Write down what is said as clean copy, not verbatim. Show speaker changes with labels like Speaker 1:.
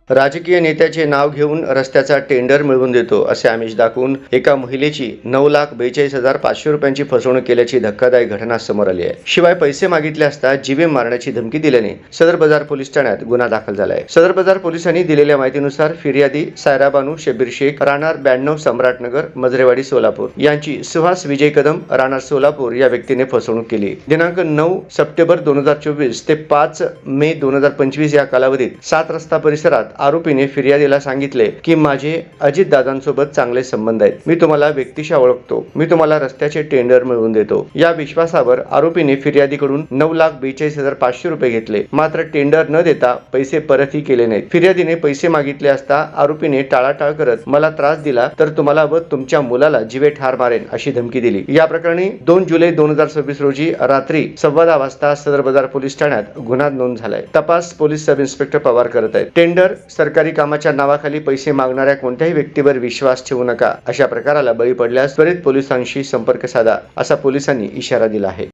Speaker 1: राजकीय नेत्याचे नाव घेऊन रस्त्याचा टेंडर मिळवून देतो असे आमिष दाखवून एका महिलेची 9,42,500 रुपयांची फसवणूक केल्याची धक्कादायक घटना समोर आली आहे। शिवाय पैसे मागितले असता जीवे मारण्याची धमकी दिल्याने सदर बाजार पोलीस ठाण्यात गुन्हा दाखल झाला आहे। सदर बाजार पोलिसांनी दिलेल्या माहितीनुसार फिर्यादी सायरा बानू शब्बीर शेख राहणार 92 सम्राटनगर मजरेवाडी सोलापूर यांची सुहास विजय कदम राहणार सोलापूर या व्यक्तीने फसवणूक केली। दिनांक 9 सप्टेंबर 2024 ते 5 मे 2025 या कालावधीत 7 रस्ता परिसरात आरोपीने फिर्यादीला सांगितले की माझे अजित दादांसोबत चांगले संबंध आहेत, मी तुम्हाला व्यक्तिशः ओळखतो, मी तुम्हाला रस्त्याचे टेंडर मिळवून देतो। या विश्वासावर आरोपीने फिर्यादीकडून 9,42,500 रुपये घेतले, मात्र टेंडर न देता पैसे परतही केले नाहीत। फिर्यादीने पैसे मागितले असता आरोपीने टाळाटाळ करत मला त्रास दिला तर तुम्हाला व तुमच्या मुलाला जीवे ठार मारेन अशी धमकी दिली। या प्रकरणी 2 जुलै 2026 रोजी रात्री 10:15 वाजता सदर बाजार पोलीस ठाण्यात गुन्हा नोंद झालाय। तपास पोलीस सब इन्स्पेक्टर पवार करत आहेत। टेंडर सरकारी कामाच्या नावाखाली पैसे मागणाऱ्या कोणत्याही व्यक्तीवर विश्वास ठेवू नका। अशा प्रकाराला बळी पडल्यास त्वरित पोलिसांशी संपर्क साधा असा पोलिसांनी इशारा दिला आहे।